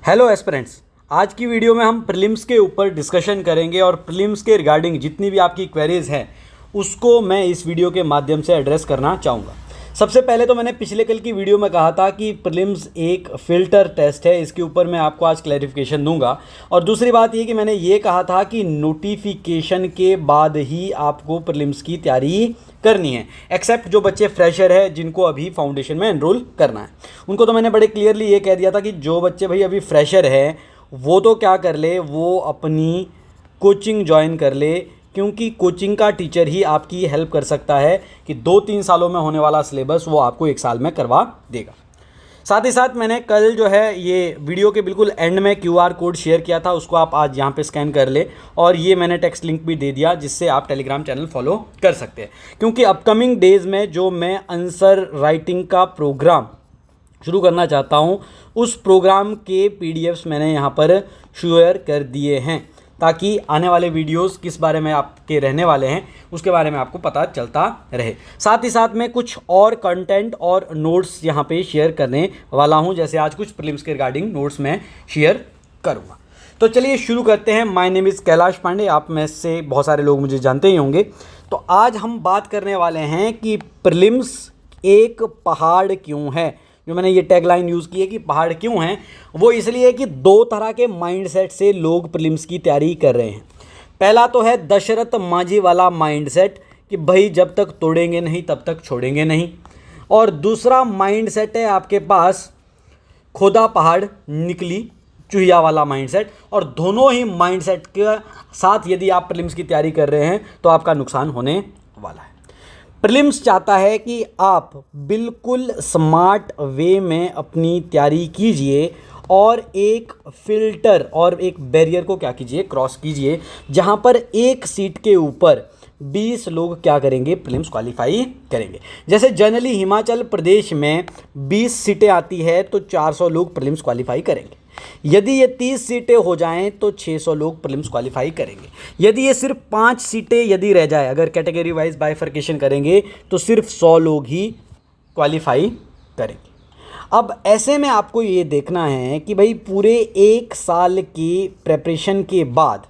Hello aspirants. आज की video में हम प्रीलिम्स के ऊपर डिस्कशन करेंगे और प्रीलिम्स के रिगार्डिंग जितनी भी आपकी क्वेरीज हैं उसको मैं इस वीडियो के माध्यम से एड्रेस करना चाहूँगा। सबसे पहले तो मैंने पिछले कल की वीडियो में कहा था कि प्रीलिम्स एक फ़िल्टर टेस्ट है, इसके ऊपर मैं आपको आज क्लैरिफिकेशन दूंगा। और दूसरी बात ये कि मैंने ये कहा था कि नोटिफिकेशन के बाद ही आपको प्रीलिम्स की तैयारी करनी है, एक्सेप्ट जो बच्चे फ्रेशर है जिनको अभी फाउंडेशन में एनरोल करना है। उनको तो मैंने बड़े क्लियरली ये कह दिया था कि जो बच्चे भाई अभी फ्रेशर है वो तो क्या कर ले, वो अपनी कोचिंग ज्वाइन कर ले, क्योंकि कोचिंग का टीचर ही आपकी हेल्प कर सकता है कि 2-3 सालों में होने वाला सिलेबस वो आपको 1 साल में करवा देगा। साथ ही साथ मैंने कल जो है ये वीडियो के बिल्कुल एंड में QR कोड शेयर किया था, उसको आप आज यहाँ पे स्कैन कर ले। और ये मैंने टेक्स्ट लिंक भी दे दिया जिससे आप टेलीग्राम चैनल फॉलो कर सकते हैं, क्योंकि अपकमिंग डेज़ में जो मैं आंसर राइटिंग का प्रोग्राम शुरू करना चाहता हूँ उस प्रोग्राम के PDFs मैंने यहाँ पर शेयर कर दिए हैं, ताकि आने वाले वीडियोस किस बारे में आपके रहने वाले हैं उसके बारे में आपको पता चलता रहे। साथ ही साथ मैं कुछ और कंटेंट और नोट्स यहाँ पे शेयर करने वाला हूँ, जैसे आज कुछ प्रीलिम्स के रिगार्डिंग नोट्स मैं शेयर करूँगा। तो चलिए शुरू करते हैं। My name is Kailash Pandey, आप में से बहुत सारे लोग मुझे जानते ही होंगे। तो आज हम बात करने वाले हैं कि प्रीलिम्स एक पहाड़ क्यों है। जो मैंने ये टैगलाइन यूज़ की है कि पहाड़ क्यों हैं, वो इसलिए कि 2 तरह के माइंडसेट से लोग प्रीलिम्स की तैयारी कर रहे हैं। पहला तो है दशरथ मांझी वाला माइंडसेट कि भाई जब तक तोड़ेंगे नहीं तब तक छोड़ेंगे नहीं। और दूसरा माइंडसेट है आपके पास खोदा पहाड़ निकली चूहिया वाला माइंडसेट। और दोनों ही माइंडसेट के साथ यदि आप प्रीलिम्स की तैयारी कर रहे हैं तो आपका नुकसान होने वाला है। प्रीलिम्स चाहता है कि आप बिल्कुल स्मार्ट वे में अपनी तैयारी कीजिए और एक फ़िल्टर और एक बैरियर को क्या कीजिए, क्रॉस कीजिए, जहां पर एक सीट के ऊपर 20 लोग क्या करेंगे, प्रीलिम्स क्वालिफाई करेंगे। जैसे जनरली हिमाचल प्रदेश में 20 सीटें आती है तो 400 लोग प्रीलिम्स क्वालिफाई करेंगे। यदि ये 30 सीटें हो जाएं तो 600 लोग प्रीलिम्स क्वालिफाई करेंगे। यदि ये सिर्फ 5 सीटें यदि रह जाए, अगर कैटेगरी वाइज बाइफर्केशन करेंगे तो सिर्फ 100 लोग ही क्वालिफाई करेंगे। अब ऐसे में आपको ये देखना है कि भाई पूरे 1 साल की प्रेपरेशन के बाद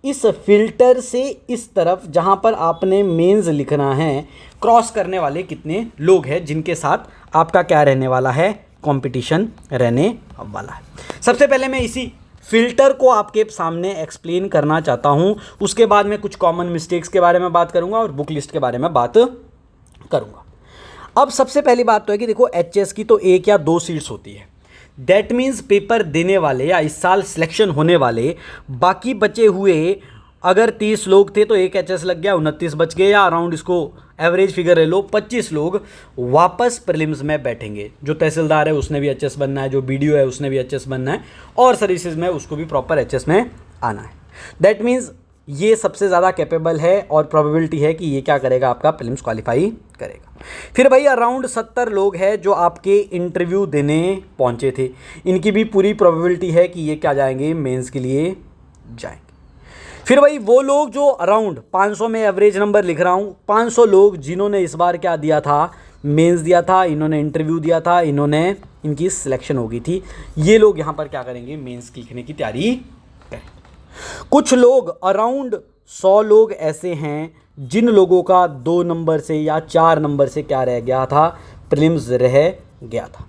इस फिल्टर से इस तरफ जहाँ पर आपने मेंस लिखना है, क्रॉस करने वाले कितने लोग हैं जिनके साथ आपका क्या रहने वाला है, कंपटीशन रहने वाला है। सबसे पहले मैं इसी फिल्टर को आपके सामने एक्सप्लेन करना चाहता हूं, उसके बाद मैं कुछ कॉमन मिस्टेक्स के बारे में बात करूंगा और बुक लिस्ट के बारे में बात करूंगा। अब सबसे पहली बात तो है कि देखो HS की तो 1 या 2 सीट्स होती है। दैट मीन्स पेपर देने वाले या इस साल सिलेक्शन होने वाले बाकी बचे हुए अगर 30 लोग थे तो 1 HS लग गया, 29 बच गए, या अराउंड इसको एवरेज फिगर ले लो 25 लोग वापस प्रीलिम्स में बैठेंगे। जो तहसीलदार है उसने भी HS बनना है, जो BDO है उसने भी HS बनना है, और सर्विसेज में उसको भी प्रॉपर HS में आना है। दैट मीन्स ये सबसे ज़्यादा कैपेबल है और प्रोबेबिलिटी है कि ये क्या करेगा, आपका प्रीलिम्स क्वालिफाई करेगा। फिर भाई अराउंड 70 लोग हैं जो आपके इंटरव्यू देने पहुँचे थे, इनकी भी पूरी प्रोबेबिलिटी है कि ये क्या जाएंगे, मेंस के लिए जाएंगे। फिर भाई वो लोग जो अराउंड 500 में एवरेज नंबर लिख रहा हूँ, 500 लोग जिन्होंने इस बार क्या दिया था, मेंस दिया था, इन्होंने इंटरव्यू दिया था, इनकी सिलेक्शन हो गई थी, ये लोग यहाँ पर क्या करेंगे, मेंस लिखने की तैयारी करेंगे। कुछ लोग अराउंड 100 लोग ऐसे हैं जिन लोगों का 2 नंबर से या 4 नंबर से क्या रह गया था, प्रीलिम्स रह गया था।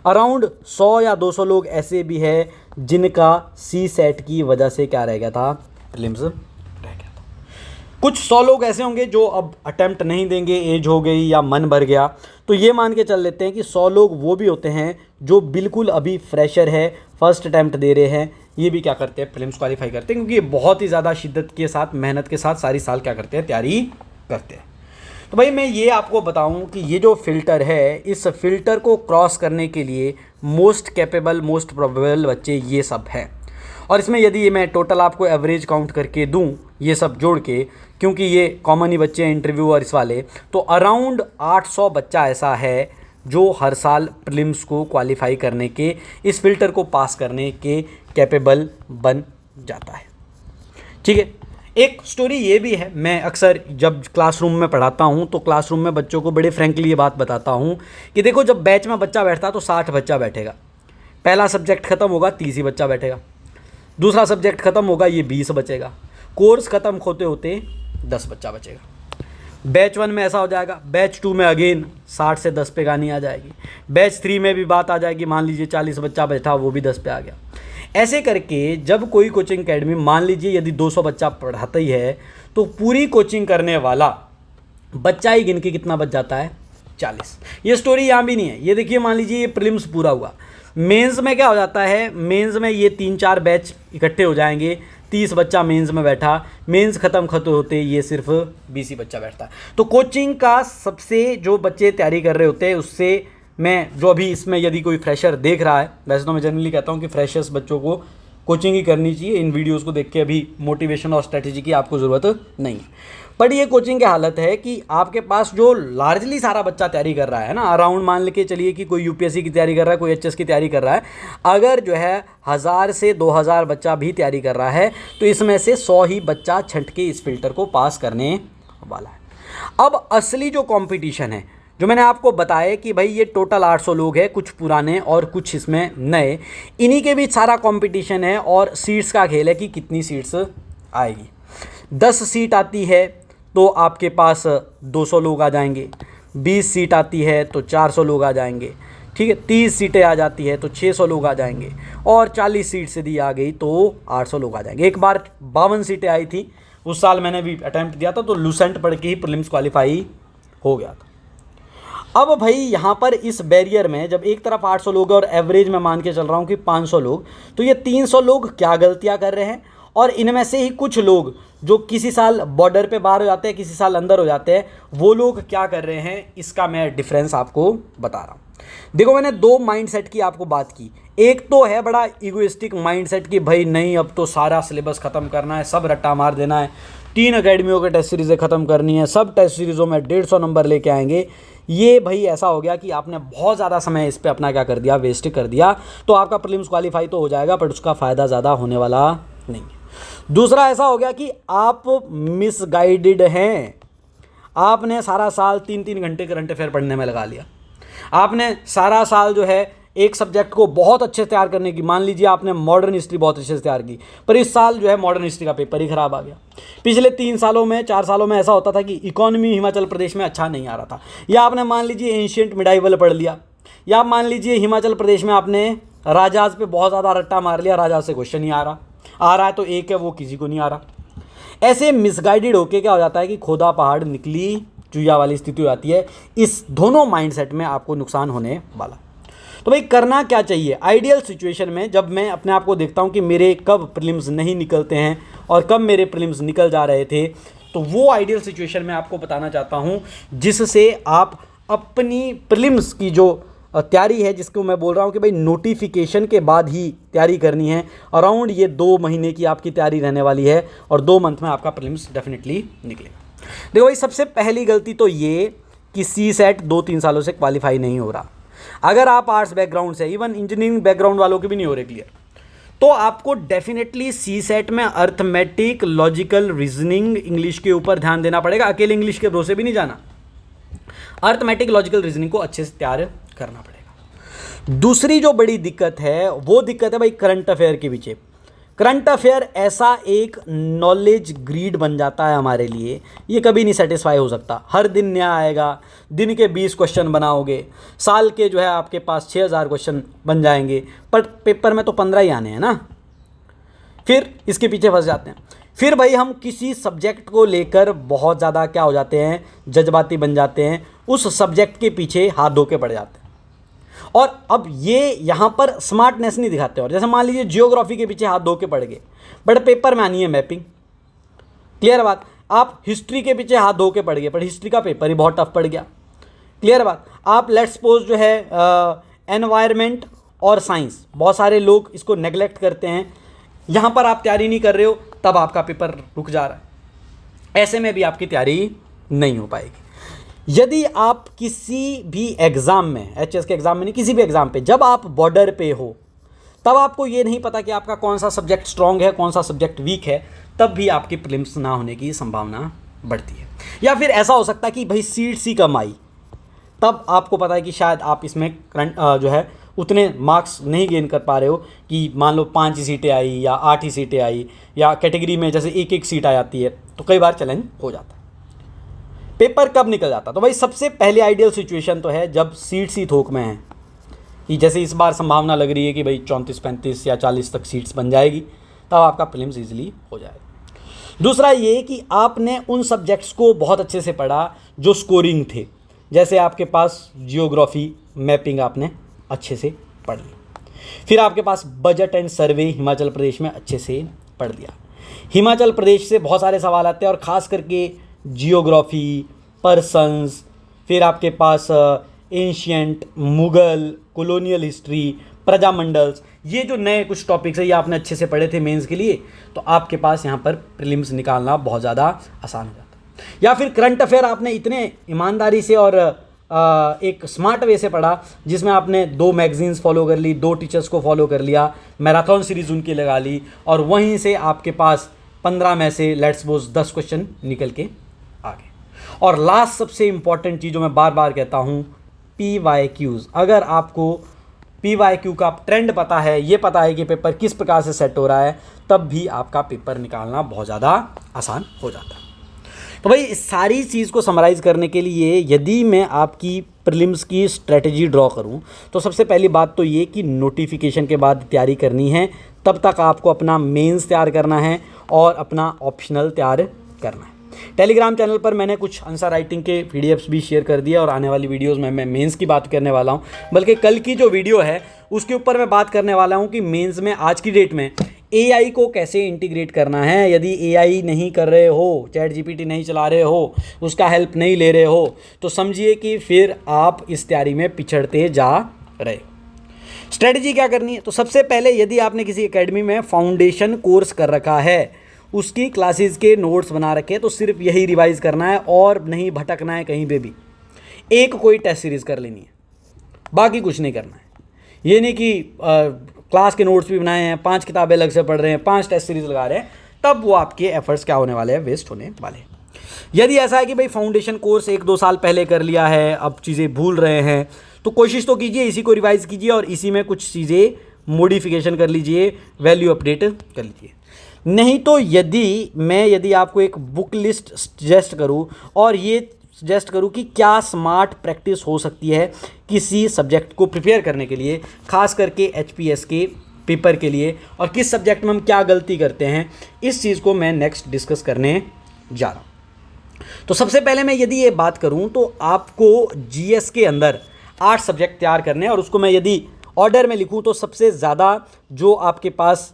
अराउंड 100 या 200 लोग ऐसे भी हैं जिनका CSET की वजह से क्या रह गया था, प्रीलिम्स रह गया था। कुछ 100 लोग ऐसे होंगे जो अब अटेम्प्ट नहीं देंगे, एज हो गई या मन भर गया। तो ये मान के चल लेते हैं कि 100 लोग वो भी होते हैं जो बिल्कुल अभी फ्रेशर है, फर्स्ट अटेम्प्ट दे रहे हैं, ये भी क्या करते हैं, प्रीलिम्स क्वालिफाई करते हैं, क्योंकि ये बहुत ही ज़्यादा शिद्दत के साथ, मेहनत के साथ सारी साल क्या करते हैं, तैयारी करते हैं। तो भाई मैं ये आपको बताऊं कि ये जो फ़िल्टर है, इस फिल्टर को क्रॉस करने के लिए मोस्ट कैपेबल, मोस्ट प्रोबेबल बच्चे ये सब हैं। और इसमें यदि ये मैं टोटल आपको एवरेज काउंट करके दूं ये सब जोड़ के, क्योंकि ये कॉमन ही बच्चे हैं इंटरव्यू और इस वाले, तो अराउंड 800 बच्चा ऐसा है जो हर साल प्रीलिम्स को क्वालिफाई करने के, इस फिल्टर को पास करने के कैपेबल बन जाता है। ठीक है, एक स्टोरी ये भी है, मैं अक्सर जब क्लासरूम में पढ़ाता हूँ तो क्लासरूम में बच्चों को बड़े फ्रैंकली ये बात बताता हूँ कि देखो जब बैच में बच्चा बैठता है तो 60 बच्चा बैठेगा, पहला सब्जेक्ट खत्म होगा 30 ही बच्चा बैठेगा, दूसरा सब्जेक्ट खत्म होगा ये 20 बचेगा, कोर्स खत्म होते होते 10 बच्चा बचेगा। बैच 1 में ऐसा हो जाएगा, बैच 2 में अगेन 60 से 10 पे गानी आ जाएगी, बैच 3 में भी बात आ जाएगी, मान लीजिए 40 बच्चा बैठा वो भी 10 पे आ गया। ऐसे करके जब कोई कोचिंग अकेडमी मान लीजिए यदि 200 बच्चा पढ़ाता ही है तो पूरी कोचिंग करने वाला बच्चा ही गिन के कितना बच जाता है, 40। ये स्टोरी यहाँ भी नहीं है, ये देखिए मान लीजिए ये प्रीलिम्स पूरा हुआ, मेंस में क्या हो जाता है, मेंस में ये 3-4 बैच इकट्ठे हो जाएंगे, 30 बच्चा मेंस में बैठा, मेंस खत्म होते ये सिर्फ 20 ही बच्चा बैठता है। तो कोचिंग का सबसे जो बच्चे तैयारी कर रहे होते हैं उससे मैं जो अभी इसमें यदि कोई फ्रेशर देख रहा है, वैसे तो मैं जनरली कहता हूँ कि फ्रेशर्स बच्चों को कोचिंग ही करनी चाहिए, इन वीडियोस को देख के अभी मोटिवेशन और स्ट्रेटेजी की आपको ज़रूरत नहीं है। बट ये कोचिंग की हालत है कि आपके पास जो लार्जली सारा बच्चा तैयारी कर रहा है ना, अराउंड मान के चलिए कि कोई यूपीएससी की तैयारी कर रहा है, कोई एचएस की तैयारी कर रहा है, अगर जो है 1000 से 2000 बच्चा भी तैयारी कर रहा है तो इसमें से 100 ही बच्चा छंट के इस फिल्टर को पास करने वाला है। अब असली जो कॉम्पिटिशन है, जो मैंने आपको बताया कि भाई ये टोटल 800 लोग हैं, कुछ पुराने और कुछ इसमें नए, इन्हीं के बीच सारा कंपटीशन है और सीट्स का खेल है कि कितनी सीट्स आएगी। 10 सीट आती है तो आपके पास 200 लोग आ जाएंगे, 20 सीट आती है तो 400 लोग आ जाएंगे, ठीक है, 30 सीटें आ जाती है तो 600 लोग आ जाएंगे, और 40 सीट से दी आ गई तो 800 लोग आ जाएंगे। एक बार 52 सीटें आई थी, उस साल मैंने भी अटैम्प्ट दिया था तो लूसेंट पढ़ के ही प्रीलिम्स क्वालिफाई हो गया था। अब भाई यहाँ पर इस बैरियर में जब एक तरफ 800 लोग और एवरेज में मान के चल रहा हूँ कि 500 लोग, तो ये 300 लोग क्या गलतियाँ कर रहे हैं, और इनमें से ही कुछ लोग जो किसी साल बॉर्डर पे बाहर हो जाते हैं, किसी साल अंदर हो जाते हैं, वो लोग क्या कर रहे हैं, इसका मैं डिफरेंस आपको बता रहा हूँ। देखो मैंने 2 माइंडसेट की आपको बात की, एक तो है बड़ा इगोइस्टिक माइंडसेट कि भाई नहीं अब तो सारा सिलेबस ख़त्म करना है, सब रट्टा मार देना है, 3 अकेडमियों के टेस्ट सीरीज़ें ख़त्म करनी है, सब टेस्ट सीरीज़ों में 150 नंबर लेके आएंगे। ये भाई ऐसा हो गया कि आपने बहुत ज़्यादा समय इस पर अपना क्या कर दिया, वेस्ट कर दिया, तो आपका प्रीलिम्स क्वालिफाई तो हो जाएगा बट उसका फ़ायदा ज़्यादा होने वाला नहीं है। दूसरा ऐसा हो गया कि आप मिसगाइडेड हैं, आपने सारा साल 3-3 घंटे करंट अफेयर पढ़ने में लगा लिया, आपने सारा साल जो है एक सब्जेक्ट को बहुत अच्छे से तैयार करने की, मान लीजिए आपने मॉडर्न हिस्ट्री बहुत अच्छे से तैयार की, पर इस साल जो है मॉडर्न हिस्ट्री का पेपर ही ख़राब आ गया। पिछले 3 सालों में 4 सालों में ऐसा होता था कि इकोनॉमी हिमाचल प्रदेश में अच्छा नहीं आ रहा था, या आपने मान लीजिए एंशिएंट मिडाइवल पढ़ लिया, या मान लीजिए हिमाचल प्रदेश में आपने राजाज पे बहुत ज़्यादा रट्टा मार लिया, राजाज से क्वेश्चन नहीं आ रहा है तो एक है वो किसी को नहीं आ रहा। ऐसे मिसगाइडेड होके क्या हो जाता है कि खोदा पहाड़ निकली चुया वाली स्थिति हो जाती है। इस दोनों माइंडसेट में आपको नुकसान होने वाला। तो भाई करना क्या चाहिए आइडियल सिचुएशन में, जब मैं अपने आप को देखता हूँ कि मेरे कब प्रीलिम्स नहीं निकलते हैं और कब मेरे प्रीलिम्स निकल जा रहे थे, तो वो आइडियल सिचुएशन में आपको बताना चाहता हूँ जिससे आप अपनी प्रीलिम्स की जो तैयारी है, जिसको मैं बोल रहा हूँ कि भाई नोटिफिकेशन के बाद ही तैयारी करनी है, अराउंड ये 2 महीने की आपकी तैयारी रहने वाली है और 2 मंथ में आपका प्रीलिम्स डेफिनेटली निकलेगा। देखो भाई सबसे पहली गलती तो ये कि CSET 2-3 सालों से क्वालिफाई नहीं हो रहा। अगर आप आर्ट्स बैकग्राउंड से, इवन इंजीनियरिंग बैकग्राउंड वालों के भी नहीं हो रहे क्लियर, तो आपको डेफिनेटली CSET में अर्थमेटिक, लॉजिकल, रीजनिंग, इंग्लिश के ऊपर ध्यान देना पड़ेगा। अकेले इंग्लिश के भरोसे भी नहीं जाना, अर्थमेटिक, लॉजिकल, रीजनिंग को अच्छे से तैयार करना पड़ेगा। दूसरी जो बड़ी दिक्कत है वो दिक्कत है भाई करंट अफेयर के पीछे। करंट अफेयर ऐसा एक नॉलेज ग्रीड बन जाता है हमारे लिए, ये कभी नहीं सेटिस्फाई हो सकता। हर दिन नया आएगा, दिन के 20 क्वेश्चन बनाओगे, साल के जो है आपके पास 6000 क्वेश्चन बन जाएंगे, पर पेपर में तो 15 ही आने हैं ना, फिर इसके पीछे फंस जाते हैं। फिर भाई हम किसी सब्जेक्ट को लेकर बहुत ज़्यादा क्या हो जाते हैं, जज्बाती बन जाते हैं, उस सब्जेक्ट के पीछे हाथ धो के पड़ जाते हैं। और अब ये यहाँ पर स्मार्टनेस नहीं दिखाते, और जैसे मान लीजिए जियोग्राफी के पीछे हाथ धो के पड़ गए, बट पेपर में आनी है मैपिंग, क्लियर बात। आप हिस्ट्री के पीछे हाथ धो के पड़ गए, पर हिस्ट्री का पेपर ही बहुत टफ पड़ गया, क्लियर बात। आप लेट्स सपोज जो है एनवायरनमेंट और साइंस, बहुत सारे लोग इसको नेग्लेक्ट करते हैं, यहाँ पर आप तैयारी नहीं कर रहे हो तब आपका पेपर रुक जा रहा है, ऐसे में भी आपकी तैयारी नहीं हो पाएगी। यदि आप किसी भी एग्ज़ाम में, एचएस के एग्ज़ाम में नहीं, किसी भी एग्ज़ाम पे जब आप बॉर्डर पे हो, तब आपको ये नहीं पता कि आपका कौन सा सब्जेक्ट स्ट्रॉन्ग है, कौन सा सब्जेक्ट वीक है, तब भी आपकी प्रीलिम्स ना होने की संभावना बढ़ती है। या फिर ऐसा हो सकता है कि भाई सीट्स ही कम आई, तब आपको पता है कि शायद आप इसमें करंट जो है उतने मार्क्स नहीं गेन कर पा रहे हो कि मान लो 5 ही सीटें आई या 8 ही सीटें आई, या कैटेगरी में जैसे एक एक सीट आ जाती है, तो कई बार चैलेंज हो जाता है। पेपर कब निकल जाता? तो भाई सबसे पहले आइडियल सिचुएशन तो है जब सीट्स ही थोक में हैं, कि जैसे इस बार संभावना लग रही है कि भाई 34, 35 या 40 तक सीट्स बन जाएगी, तब आपका प्रीलिम्स ईजिली हो जाएगा। दूसरा ये कि आपने उन सब्जेक्ट्स को बहुत अच्छे से पढ़ा जो स्कोरिंग थे, जैसे आपके पास जियोग्राफी, मैपिंग आपने अच्छे से पढ़ ली। फिर आपके पास बजट एंड सर्वे हिमाचल प्रदेश में अच्छे से पढ़ लिया। हिमाचल प्रदेश से बहुत सारे सवाल आते हैं, और ख़ास करके जियोग्राफी, पर्सन्स, फिर आपके पास एंशियंट, मुग़ल, कॉलोनियल हिस्ट्री, प्रजामंडल्स, ये जो नए कुछ टॉपिक्स है ये आपने अच्छे से पढ़े थे मेंस के लिए, तो आपके पास यहाँ पर प्रीलिम्स निकालना बहुत ज़्यादा आसान हो जाता। या फिर करंट अफेयर आपने इतने ईमानदारी से और एक स्मार्ट वे से पढ़ा, जिसमें आपने 2 मैगजीन्स फॉलो कर ली, 2 टीचर्स को फॉलो कर लिया, मैराथन सीरीज़ उनकी लगा ली, और वहीं से आपके पास 15 में से लेट्स सपोज 10 क्वेश्चन निकल के आ गए। और लास्ट सबसे इंपॉर्टेंट चीज़ जो मैं बार बार कहता हूँ, PYQs। अगर आपको PYQ का ट्रेंड पता है, ये पता है कि पेपर किस प्रकार से सेट हो रहा है, तब भी आपका पेपर निकालना बहुत ज़्यादा आसान हो जाता है। तो भाई इस सारी चीज़ को समराइज़ करने के लिए यदि मैं आपकी प्रीलिम्स की स्ट्रेटजी ड्रॉ करूं, तो सबसे पहली बात तो ये कि नोटिफिकेशन के बाद तैयारी करनी है, तब तक आपको अपना मेंस तैयार करना है और अपना ऑप्शनल तैयार करना है। टेलीग्राम चैनल पर मैंने कुछ आंसर राइटिंग के पीडीएफ्स भी शेयर कर दिया, और आने वाली वीडियोस में मैं मेंस की बात करने वाला हूं। बल्कि कल की जो वीडियो है उसके ऊपर मैं बात करने वाला हूं कि मेंस में आज की डेट में एआई को कैसे इंटीग्रेट करना है। यदि एआई नहीं कर रहे हो, चैट जीपीटी नहीं चला रहे हो, उसका हेल्प नहीं ले रहे हो, तो समझिए कि फिर आप इस तैयारी में पिछड़ते जा रहे हो। स्ट्रेटजी क्या करनी है? तो सबसे पहले यदि आपने किसी एकेडमी में फाउंडेशन कोर्स कर रखा है, उसकी क्लासेस के नोट्स बना रखे हैं, तो सिर्फ यही रिवाइज करना है और नहीं भटकना है कहीं पे भी। एक कोई टेस्ट सीरीज़ कर लेनी है, बाकी कुछ नहीं करना है। ये नहीं कि क्लास के नोट्स भी बनाए हैं, 5 किताबें अलग से पढ़ रहे हैं, 5 टेस्ट सीरीज़ लगा रहे हैं, तब वो आपके एफर्ट्स क्या होने वाले हैं? वेस्ट होने वाले हैं। यदि ऐसा है कि भाई फाउंडेशन कोर्स 1-2 साल पहले कर लिया है, अब चीज़ें भूल रहे हैं, तो कोशिश तो कीजिए इसी को रिवाइज कीजिए और इसी में कुछ चीज़ें मॉडिफिकेशन कर लीजिए, वैल्यू अपडेट कर लीजिए। नहीं तो यदि आपको एक बुक लिस्ट सजेस्ट करूं और ये सजेस्ट करूं कि क्या स्मार्ट प्रैक्टिस हो सकती है किसी सब्जेक्ट को प्रिपेयर करने के लिए, खास करके एचपीएस के पेपर के लिए, और किस सब्जेक्ट में हम क्या गलती करते हैं, इस चीज़ को मैं नेक्स्ट डिस्कस करने जा रहा हूं। तो सबसे पहले मैं यदि ये बात करूं तो आपको जीएस के अंदर 8 सब्जेक्ट तैयार करने हैं, और उसको मैं यदि ऑर्डर में लिखूं तो सबसे ज़्यादा जो आपके पास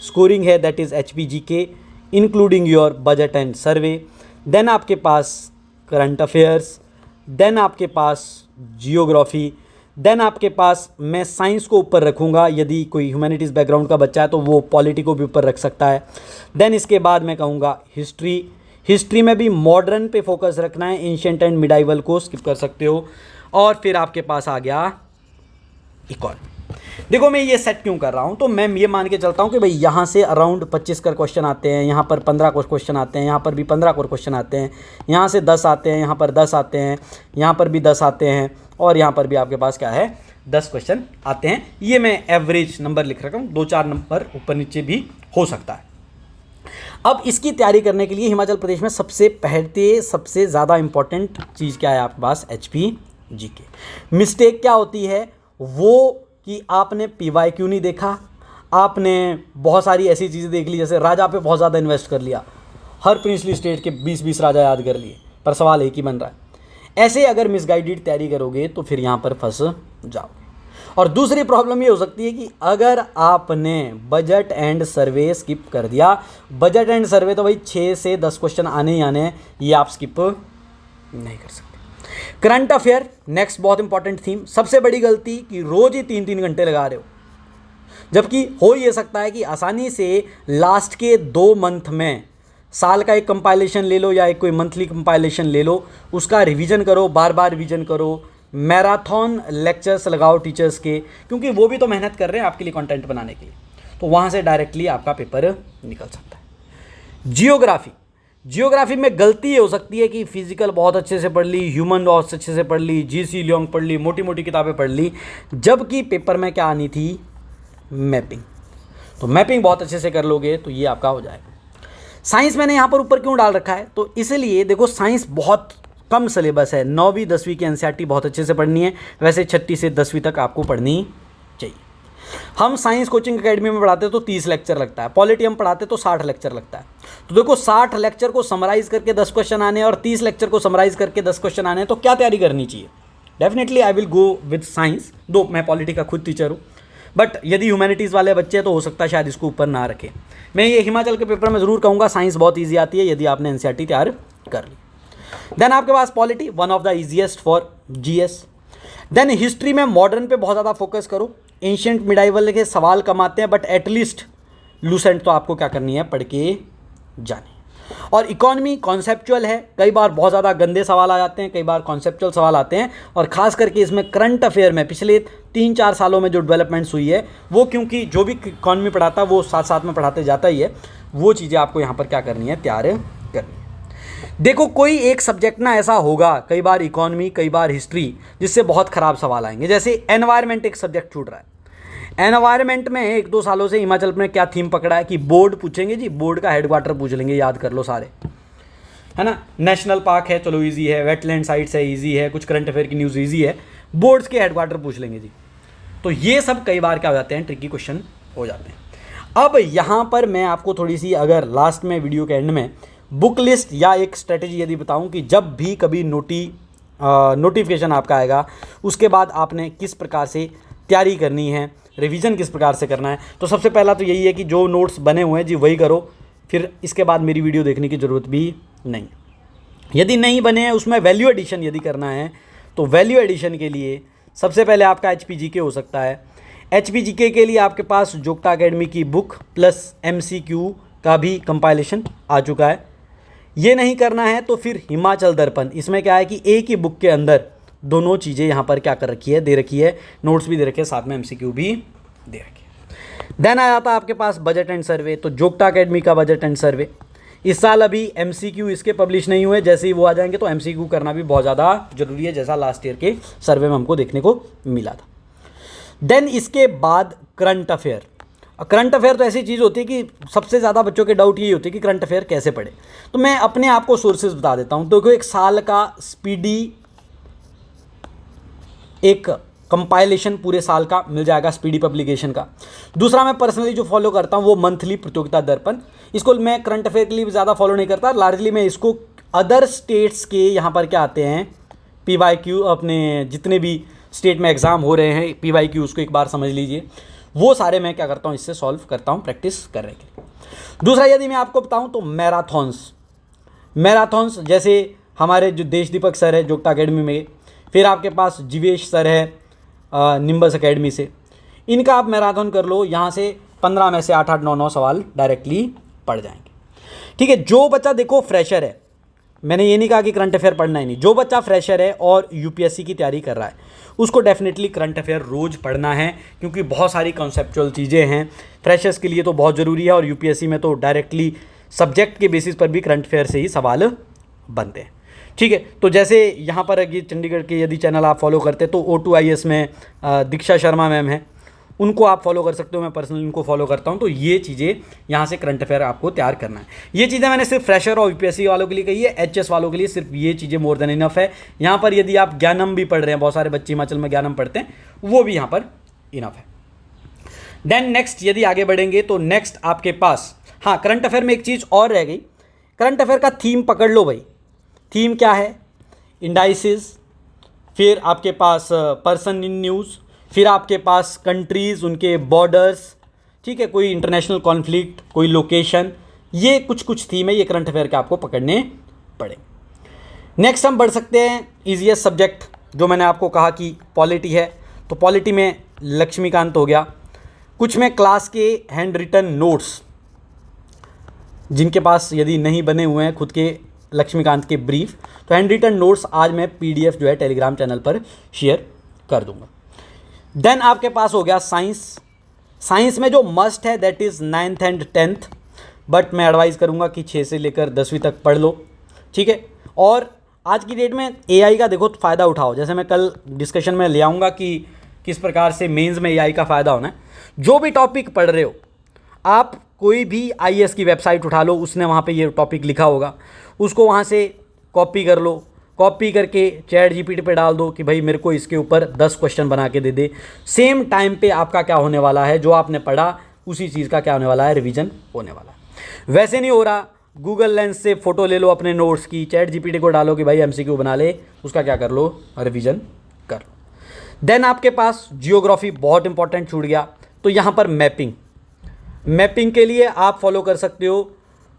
स्कोरिंग है that is HPGK including your budget and survey, then आपके पास करंट अफेयर्स, देन आपके पास जियोग्राफी, देन आपके पास मैं साइंस को ऊपर रखूँगा, यदि कोई ह्यूमैनिटीज़ बैकग्राउंड का बच्चा है तो वो पॉलिटी को भी ऊपर रख सकता है। देन इसके बाद मैं कहूँगा हिस्ट्री में भी मॉडर्न पे फोकस रखना है, एंशिएंट एंड मिडाइवल को स्किप कर सकते हो। और फिर आपके पास आ गया इकोनॉमी। देखो मैं ये सेट क्यों कर रहा हूँ, तो मैं ये मान के चलता हूँ कि भाई यहाँ से अराउंड 25 कर क्वेश्चन आते हैं, यहाँ पर 15 कर क्वेश्चन आते हैं, यहाँ पर भी 15 कर क्वेश्चन आते हैं, यहाँ से 10 आते हैं, यहाँ पर 10 आते हैं, यहाँ पर भी 10 आते हैं, और यहाँ पर भी आपके पास क्या है 10 क्वेश्चन आते हैं। ये मैं एवरेज नंबर लिख रखा हूँ, 2-4 नंबर ऊपर नीचे भी हो सकता है। अब इसकी तैयारी करने के लिए हिमाचल प्रदेश में सबसे ज़्यादा इंपॉर्टेंट चीज़ क्या है आपके पास? HPGK। मिस्टेक क्या होती है वो कि आपने PYQ नहीं देखा, आपने बहुत सारी ऐसी चीज़ें देख ली, जैसे राजा पे बहुत ज़्यादा इन्वेस्ट कर लिया, हर प्रिंसली स्टेट के 20-20 राजा याद कर लिए, पर सवाल एक ही बन रहा है। ऐसे अगर मिसगाइडेड तैयारी करोगे तो फिर यहाँ पर फंस जाओगे। और दूसरी प्रॉब्लम ये हो सकती है कि अगर आपने बजट एंड सर्वे स्किप कर दिया, बजट एंड सर्वे तो भाई 6 से 10 क्वेश्चन आने ही आने हैं, ये आप स्किप नहीं कर सकते। करंट अफेयर नेक्स्ट बहुत इंपॉर्टेंट थीम। सबसे बड़ी गलती कि रोज ही 3-3 घंटे लगा रहे हो, जबकि हो ये सकता है कि आसानी से लास्ट के 2 मंथ में साल का एक कंपाइलेशन ले लो या एक कोई मंथली कंपाइलेशन ले लो, उसका रिवीजन करो, बार बार रिवीजन करो, मैराथन लेक्चर्स लगाओ टीचर्स के, क्योंकि वो भी तो मेहनत कर रहे हैं आपके लिए कंटेंट बनाने के लिए, तो वहाँ से डायरेक्टली आपका पेपर निकल सकता है। जियोग्राफी में गलती ये हो सकती है कि फिजिकल बहुत अच्छे से पढ़ ली, ह्यूमन बहुत अच्छे से पढ़ ली, जीसी लियोंग पढ़ ली, मोटी मोटी किताबें पढ़ ली, जबकि पेपर में क्या आनी थी, मैपिंग। तो मैपिंग बहुत अच्छे से कर लोगे तो ये आपका हो जाएगा। साइंस मैंने यहाँ पर ऊपर क्यों डाल रखा है, तो इसलिए देखो साइंस बहुत कम सिलेबस है, 9वीं 10वीं की एनसीईआरटी बहुत अच्छे से पढ़नी है, वैसे 6ठी से 10वीं तक आपको पढ़नी चाहिए। हम साइंस कोचिंग एकेडमी में पढ़ाते तो 30 लेक्चर लगता है, पॉलिटी हम पढ़ाते तो 60 लेक्चर लगता है। तो देखो 60 लेक्चर को समराइज करके 10 क्वेश्चन आने और 30 लेक्चर को समराइज करके 10 क्वेश्चन आने, तो क्या तैयारी करनी चाहिए? Definitely I will go with science, दो मैं पॉलिटी का खुद टीचर हूँ, बट यदि ह्यूमैनिटीज़ वाले बच्चे हैं तो हो सकता है शायद इसको ऊपर ना रखें। मैं ये हिमाचल के पेपर में ज़रूर कहूँगा साइंस बहुत ईजी आती है यदि आपने एनसीईआरटी तैयार कर ली। देन आपके पास polity, one of the easiest for GS. Then history में मॉडर्न पे बहुत ज़्यादा फोकस करो, एंशियंट मिडाइवल के सवाल कम आते हैं, बट एटलीस्ट लूसेंट तो आपको क्या करनी है, पढ़ के जाने। और इकोनॉमी कॉन्सेप्चुअल है, कई बार बहुत ज़्यादा गंदे सवाल आ जाते हैं, कई बार कॉन्सेप्चुअल सवाल आते हैं, और ख़ास करके इसमें करंट अफेयर में पिछले 3-4 सालों में जो डेवलपमेंट्स हुई है वो, क्योंकि जो भी इकोनॉमी पढ़ाता है वो साथ साथ में पढ़ाते जाता ही है, वो चीज़ें आपको यहाँ पर क्या करनी है, तैयार करनी है। देखो कोई एक सब्जेक्ट ना ऐसा होगा, कई बार इकोनॉमी कई बार हिस्ट्री, जिससे बहुत ख़राब सवाल आएंगे। जैसे एनवायरनमेंट एक सब्जेक्ट छूट रहा है, एनवायरनमेंट में 1-2 सालों से हिमाचल में क्या थीम पकड़ा है कि बोर्ड पूछेंगे जी, बोर्ड का हेडक्वार्टर पूछ लेंगे, याद कर लो सारे, है ना। नेशनल पार्क है, चलो इजी है, वेटलैंड साइट्स है, इजी है, कुछ करंट अफेयर की न्यूज़ इजी है, बोर्ड्स के हेडक्वार्टर पूछ लेंगे जी। तो ये सब कई बार क्या हो जाते हैं, ट्रिकी क्वेश्चन हो जाते हैं। अब यहाँ पर मैं आपको थोड़ी सी, अगर लास्ट में वीडियो के एंड में बुक लिस्ट या एक स्ट्रेटेजी यदि बताऊँ कि जब भी कभी नोटिफिकेशन आपका आएगा उसके बाद आपने किस प्रकार से तैयारी करनी है, रिवीजन किस प्रकार से करना है, तो सबसे पहला तो यही है कि जो नोट्स बने हुए हैं जी वही करो, फिर इसके बाद मेरी वीडियो देखने की ज़रूरत भी नहीं। यदि नहीं बने हैं उसमें वैल्यू एडिशन यदि करना है, तो वैल्यू एडिशन के लिए सबसे पहले आपका HPGK हो सकता है। HPGK के लिए आपके पास जोग्टा अकेडमी की बुक प्लस MCQ का भी कंपाइलेशन आ चुका है। ये नहीं करना है तो फिर हिमाचल दर्पण, इसमें क्या है कि एक ही बुक के अंदर दोनों चीज़ें यहाँ पर क्या कर रखी है, दे रखी है, नोट्स भी दे रखे हैं, साथ में MCQ भी दे रखे हैं। देन आ जाता है आपके पास बजट एंड सर्वे, तो जोग्टा अकेडमी का बजट एंड सर्वे इस साल अभी MCQ इसके पब्लिश नहीं हुए, जैसे ही वो आ जाएंगे तो MCQ करना भी बहुत ज़्यादा जरूरी है, जैसा लास्ट ईयर के सर्वे में हमको देखने को मिला था। देन इसके बाद करंट अफेयर। करंट अफेयर तो ऐसी चीज़ होती है कि सबसे ज़्यादा बच्चों के डाउट ये होती है कि करंट अफेयर कैसे पढ़े, तो मैं अपने आप को सोर्सेज बता देता हूँ। तो एक साल का स्पीडी एक कंपाइलेशन पूरे साल का मिल जाएगा स्पीडी पब्लिकेशन का। दूसरा मैं पर्सनली जो फॉलो करता हूँ वो मंथली प्रतियोगिता दर्पण, इसको मैं करंट अफेयर के लिए भी ज़्यादा फॉलो नहीं करता, लार्जली मैं इसको अदर स्टेट्स के यहाँ पर क्या आते हैं PYQ, अपने जितने भी स्टेट में एग्ज़ाम हो रहे हैं PYQ उसको एक बार समझ लीजिए, वो सारे मैं क्या करता हूँ इससे सॉल्व करता हूँ प्रैक्टिस करने के लिए। दूसरा यदि मैं आपको बताऊँ तो मैराथॉन्स जैसे हमारे जो देश दीपक सर है जोग्टा अकेडमी में, फिर आपके पास जीवेश सर है निम्बस अकेडमी से, इनका आप मैराथन कर लो, यहाँ से 15 में से 8-8, 9-9 सवाल डायरेक्टली पढ़ जाएंगे। ठीक है, जो बच्चा देखो फ्रेशर है, मैंने ये नहीं कहा कि करंट अफेयर पढ़ना ही नहीं, जो बच्चा फ्रेशर है और UPSC की तैयारी कर रहा है उसको डेफिनेटली करंट अफेयर रोज़ पढ़ना है, क्योंकि बहुत सारी कॉन्सेप्चुअल चीज़ें हैं फ्रेशर्स के लिए तो बहुत ज़रूरी है, और UPSC में तो डायरेक्टली सब्जेक्ट के बेसिस पर भी करंट अफेयर से ही सवाल बनते हैं। ठीक है, तो जैसे यहाँ पर ये चंडीगढ़ के यदि चैनल आप फॉलो करते हैं तो O2IS में दीक्षा शर्मा मैम है, उनको आप फॉलो कर सकते हो, मैं पर्सनली उनको फॉलो करता हूँ। तो ये चीज़ें यहाँ से करंट अफेयर आपको तैयार करना है। ये चीज़ें मैंने सिर्फ फ्रेशर और UPSC वालों के लिए कही है, HS वालों के लिए सिर्फ ये चीज़ें मोर देन इनफ है। यहाँ पर यदि आप ज्ञानम भी पढ़ रहे हैं, बहुत सारे बच्चे हिमाचल में ज्ञानम पढ़ते हैं, वो भी यहाँ पर इनफ है। देन नेक्स्ट यदि आगे बढ़ेंगे तो नेक्स्ट आपके पास, हाँ करंट अफेयर में एक चीज़ और रह गई, करंट अफेयर का थीम पकड़ लो भाई। थीम क्या है? इंडाइसिस, फिर आपके पास पर्सन इन न्यूज़, फिर आपके पास कंट्रीज़, उनके बॉर्डर्स, ठीक है, कोई इंटरनेशनल कॉन्फ्लिक्ट, कोई लोकेशन, ये कुछ थीम है, ये करंट अफेयर के आपको पकड़ने पड़े। नेक्स्ट हम बढ़ सकते हैं ईजीएस्ट सब्जेक्ट, जो मैंने आपको कहा कि पॉलिटी है, तो पॉलिटी में लक्ष्मीकांत हो गया। कुछ में क्लास के हैंड रिटन नोट्स, जिनके पास यदि नहीं बने हुए हैं खुद के लक्ष्मीकांत के ब्रीफ, तो हैंड रिटन नोट्स आज मैं PDF जो है टेलीग्राम चैनल पर शेयर कर दूंगा। देन आपके पास हो गया साइंस। साइंस में जो मस्ट है that is 9th and 10th, but मैं एडवाइस करूँगा कि 6 से लेकर 10वीं तक पढ़ लो, ठीक है। और आज की डेट में एआई का देखो फ़ायदा उठाओ, जैसे मैं कल डिस्कशन में ले आऊँगा कि किस प्रकार से मेंस में एआई का फ़ायदा होना है। जो भी टॉपिक पढ़ रहे हो आप, कोई भी आईएएस की वेबसाइट उठा लो, उसने वहाँ पे ये टॉपिक लिखा होगा, उसको वहाँ से कॉपी कर लो, कॉपी करके चैट जीपीटी पे डाल दो कि भाई मेरे को इसके ऊपर 10 क्वेश्चन बना के दे दे। सेम टाइम पे आपका क्या होने वाला है, जो आपने पढ़ा उसी चीज़ का क्या होने वाला है, रिवीजन होने वाला है। वैसे नहीं हो रहा, गूगल लेंस से फ़ोटो ले लो अपने नोट्स की, चैट जीपीटी को डालो कि भाई एमसीक्यू बना ले, उसका क्या कर लो, रिवीजन कर लो। देन आपके पास जियोग्राफी बहुत इंपॉर्टेंट छूट गया, तो यहाँ पर मैपिंग के लिए आप फॉलो कर सकते हो,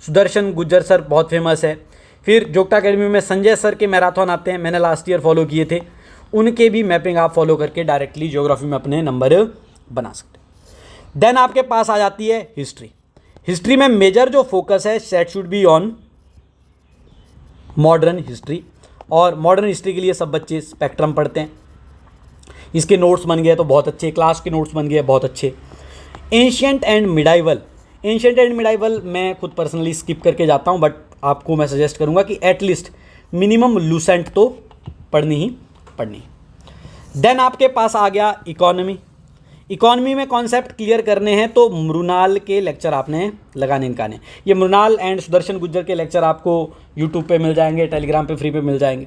सुदर्शन गुज्जर सर बहुत फेमस है। फिर जोग्टा अकेडमी में संजय सर के मैराथन आते हैं, मैंने लास्ट ईयर फॉलो किए थे, उनके भी मैपिंग आप फॉलो करके डायरेक्टली जियोग्राफी में अपने नंबर बना सकते हैं। देन आपके पास आ जाती है हिस्ट्री में मेजर जो फोकस है set should be on modern history, और मॉडर्न हिस्ट्री के लिए सब बच्चे स्पेक्ट्रम पढ़ते हैं, इसके नोट्स बन गए तो बहुत अच्छे, क्लास के नोट्स बन गए बहुत अच्छे। एंशिएंट एंड मिडाइवल मैं खुद पर्सनली स्किप करके जाता हूँ, बट आपको मैं सजेस्ट करूँगा कि एटलीस्ट मिनिमम लूसेंट तो पढ़नी। देन आपके पास आ गया इकोनॉमी में कॉन्सेप्ट क्लियर करने हैं तो मृणाल के लेक्चर आपने लगाने इनकाने। ये मृणाल एंड सुदर्शन गुज्जर के लेक्चर आपको यूट्यूब पे मिल जाएंगे, टेलीग्राम पे फ्री पे मिल जाएंगे।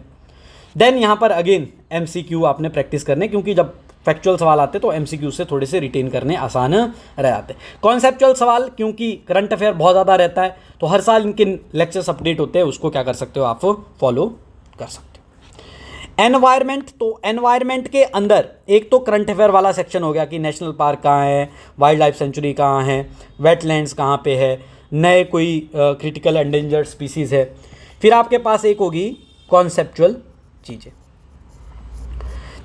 देन यहाँ पर अगेन एमसीक्यू आपने प्रैक्टिस करने, क्योंकि जब फैक्चुअल सवाल आते तो एमसीक्यू से थोड़े से रिटेन करने आसान रह जाते हैं। कॉन्सेप्चुअल सवाल क्योंकि करंट अफेयर बहुत ज़्यादा रहता है, तो हर साल इनके लेक्चर्स अपडेट होते हैं, उसको क्या कर सकते हो आप, फॉलो कर सकते हो। एनवायरमेंट, तो एनवायरमेंट के अंदर एक तो करंट अफेयर वाला सेक्शन हो गया कि नेशनल पार्क कहाँ है, वाइल्ड लाइफ सेंचुरी कहाँ है, वेटलैंड्स कहाँ पे है, नए कोई क्रिटिकल एंडेंजर्ड स्पीसीज़ है। फिर आपके पास एक होगी कॉन्सेप्चुअल चीज़ें।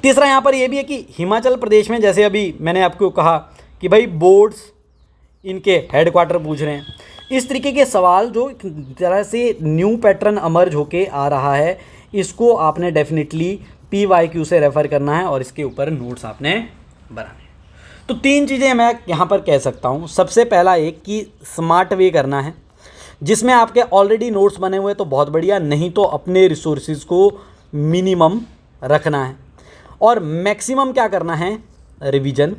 तीसरा यहाँ पर ये भी है कि हिमाचल प्रदेश में, जैसे अभी मैंने आपको कहा कि भाई बोर्ड्स इनके हेडक्वार्टर पूछ रहे हैं, इस तरीके के सवाल जो एक तरह से न्यू पैटर्न अमर्ज होके आ रहा है, इसको आपने डेफिनेटली PYQ से रेफ़र करना है और इसके ऊपर नोट्स आपने बनाने हैं। तो 3 चीज़ें मैं यहाँ पर कह सकता हूँ। सबसे पहला एक कि स्मार्ट वे करना है, जिसमें आपके ऑलरेडी नोट्स बने हुए तो बहुत बढ़िया, नहीं तो अपने रिसोर्सेज को मिनिमम रखना है और मैक्सिमम क्या करना है, रिवीजन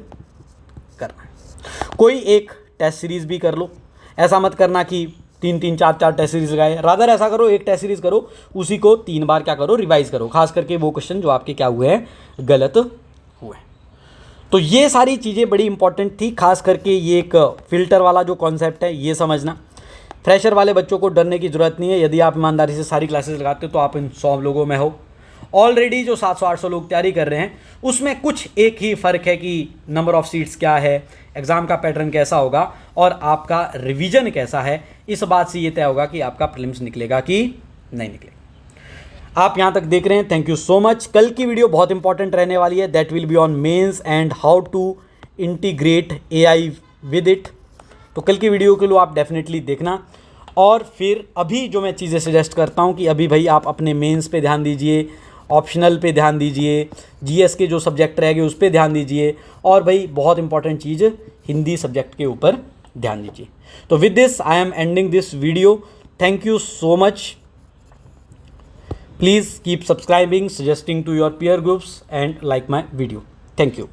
करना है। कोई एक टेस्ट सीरीज़ भी कर लो, ऐसा मत करना कि 3-3 4-4 टेस्ट सीरीज लगाए, रादर ऐसा करो एक टेस्ट सीरीज़ करो, उसी को 3 बार क्या करो, रिवाइज करो, खास करके वो क्वेश्चन जो आपके क्या हुए हैं, गलत हुए। तो ये सारी चीज़ें बड़ी इंपॉर्टेंट थी, खास करके ये एक फ़िल्टर वाला जो कॉन्सेप्ट है ये समझना। फ्रेशर वाले बच्चों को डरने की ज़रूरत नहीं है, यदि आप ईमानदारी से सारी क्लासेस लगाते हो तो आप इन 100 लोगों में हो। ऑलरेडी जो 700-800 लोग तैयारी कर रहे हैं, उसमें कुछ एक ही फ़र्क है कि नंबर ऑफ़ सीट्स क्या है, एग्ज़ाम का पैटर्न कैसा होगा और आपका रिवीजन कैसा है। इस बात से ये तय होगा कि आपका प्रीलिम्स निकलेगा कि नहीं निकलेगा। आप यहाँ तक देख रहे हैं, थैंक यू सो मच। कल की वीडियो बहुत इंपॉर्टेंट रहने वाली है, that will be on mains and how to integrate AI with it. तो कल की वीडियो के लिए आप डेफिनेटली देखना। और फिर अभी जो मैं चीज़ें सजेस्ट करता हूँ कि अभी भाई आप अपने मेंस पे ध्यान दीजिए, ऑप्शनल पे ध्यान दीजिए, GS के जो सब्जेक्ट रह गए उस पर ध्यान दीजिए, और भाई बहुत इंपॉर्टेंट चीज़ हिंदी सब्जेक्ट के ऊपर ध्यान दीजिए। तो with this I am ending this video. Thank you so much. Please keep subscribing, suggesting to your peer groups and like my video. Thank you.